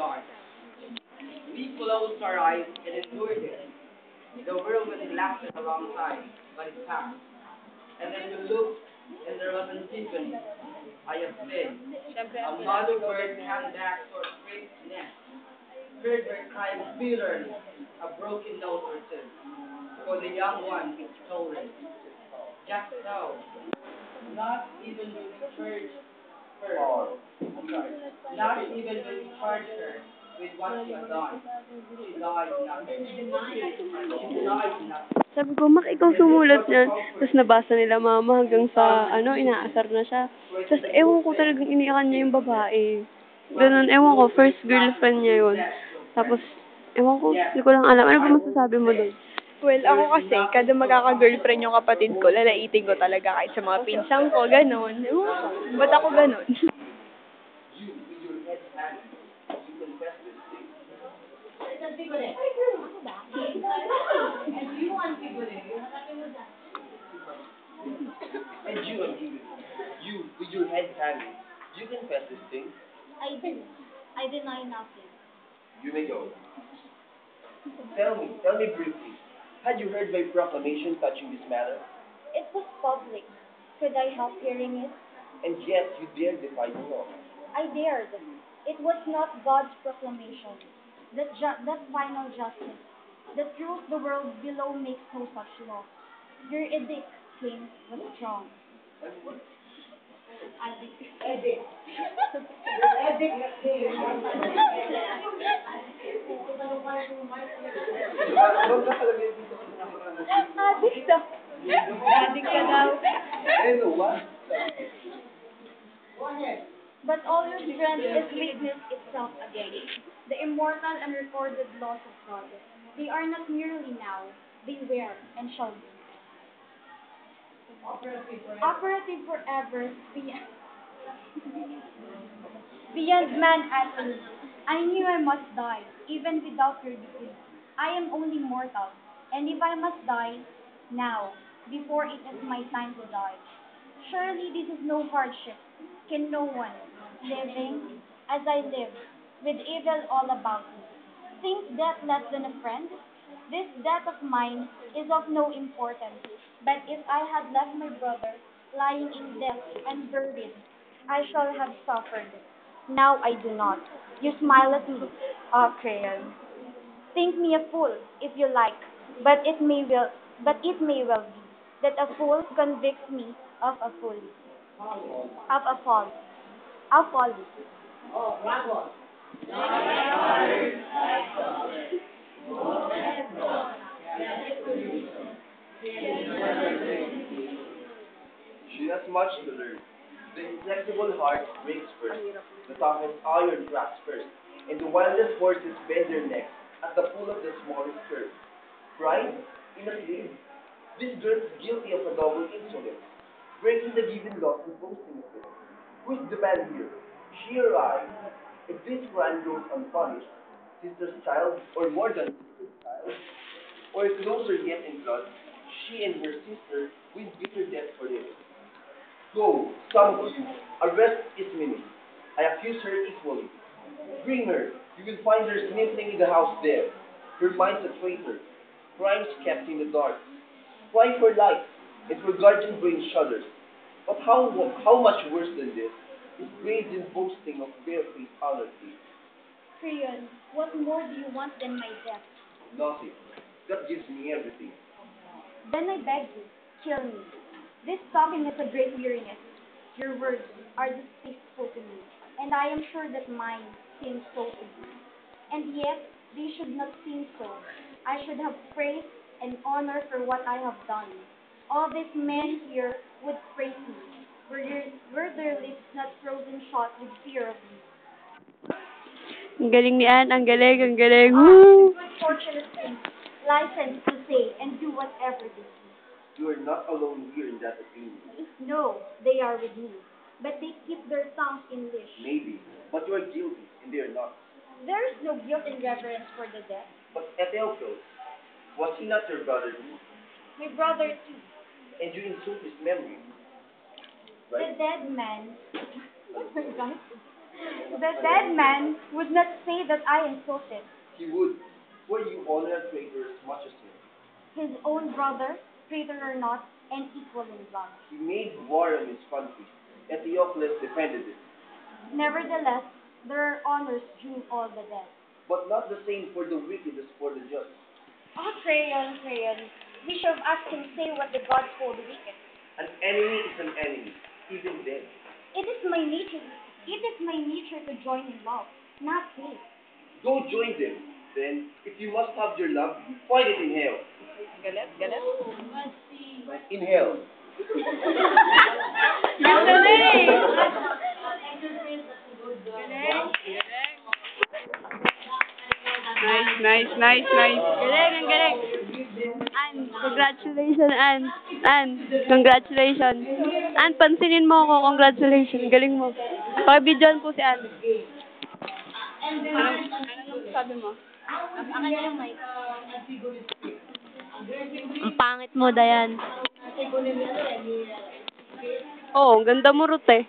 dark. We closed our eyes and endured it. The whirlwind lasted a long time, but it passed. And then we looked, and there was an epiphany. I have been. A mother bird came back to her great nest, heard her crying bitterly, a broken note or two. For the young one, it's stolen. Just so. Not even when we charge her. I'm sorry. Not even when we charge her with what she has done. She died nothing. She denied nothing. Sabi ko, Mak, ikaw sumulat niyan. Tapos nabasa nila mama hanggang sa, inaasar na siya. Tapos ewan ko talagang iniyakan niya yung babae. Ganun, ewan ko, first girlfriend niya yun. Tapos, ewan ko, hindi ko lang alam. Ano ba masasabi mo doon? Well, ako kasi, kada magkaka-girlfriend yung kapatid ko, lalaitin ko talaga kahit sa mga pinsang ko, gano'n. Ewan ko, ba't ako gano'n? And you, with your head hanging, you confess this thing. I do. I deny nothing. You may go. Tell me briefly. Had you heard my proclamation touching this matter? It was public. Could I help hearing it? And yet you dared defy the law. I dared. It was not God's proclamation. That final justice. The truth the world below makes no such law. Your edict, King, was strong. Edict. Adik daw. Adik ka daw. But all your strength is weakness itself again. The immortal and recorded laws of God. They are not merely now, they were and shall be. Operative forever beyond man and earth. I knew I must die, even without your decree. I am only mortal, and if I must die, now, before it is my time to die. Surely this is no hardship. Can no one, living as I live, with evil all about me, think death less than a friend? This death of mine is of no importance, but if I had left my brother lying in death and buried, I shall have suffered. Now I do not. You smile at me, ah, Crayon. Think me a fool, if you like, but it may well be that a fool convicts me of a folly, of a folly, a folly. She has much to learn. The inflexible heart breaks first, the toughest iron cracks first, and the wildest horses bend their necks at the pull of the smallest curve. Pride in a slave. This girl is guilty of a double insolence, breaking the given laws and boasting of it. Who is the man here? She or I? If this crime goes unpunished, sister's child, or more than sister's child, or closer yet in blood, she and her sister will bitter death for this. Go, some of you, arrest Ismini. I accuse her equally. Bring her. You will find her sniffling in the house there. Her mind's a traitor. Crimes kept in the dark. Cry for life, and her guardian brain shudders. But how much worse than this is brazen boasting of barefaced anarchy. Crayon, what more do you want than my death? Nothing. That gives me everything. Then I beg you, kill me. This talking is a great weariness. Your words are distasteful to me, and I am sure that mine seem so to you. And yet, they should not seem so. I should have praise and honor for what I have done. All these men here would praise me, were their lips not frozen shut with fear of me. Ang galing ni Ann, ang galing, ang galing. Ah, Woo! this fortunate thing, licensed to say and do whatever they please. You are not alone here in that opinion. No, they are with me, but they keep their tongues in leash. Maybe, but you are guilty, and they are not. There is no guilt in reverence for the dead. But Ethelfil, was he not your brother too? My brother too. And you insult his memory, The right? dead man. The dead man would not say that I insulted He would. For you honor a traitor as much as him. his own brother, traitor or not, and equal in blood. He made war on his country, and Theophilus defended it. Nevertheless, there are honors due all the dead. But not the same for the wicked as for the just. Oh, Crayon, Crayon, we should have asked him say what the gods call the wicked. An enemy is an enemy, even dead. It is my nature. It is my nature to join in love, not hate. Go join them. Then, if you must have your love, find it in hell. In hell. Nice. Galing, ang galing. Ann, congratulations, Ann. Ann, congratulations. Ann, pansinin mo ako, congratulations. Galing mo. Pakibidyoan po si Ann. Anong sabi mo? Ang pangit mo, Dayan. Oo, ang ganda mo, Ruth eh.